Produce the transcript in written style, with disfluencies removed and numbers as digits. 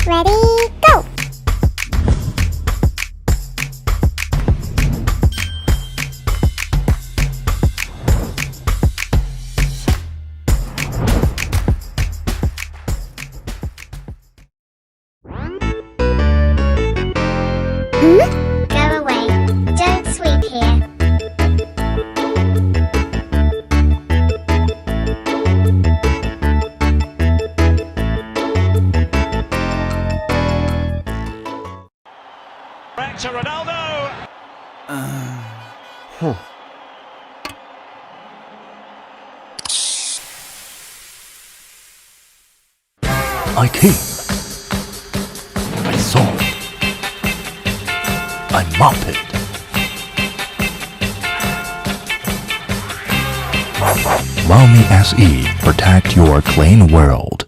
Ready, go! Go away. Don't sweep here. Back to Ronaldo. I came. I saw. I mop it. Viomi SE, protect your clean world.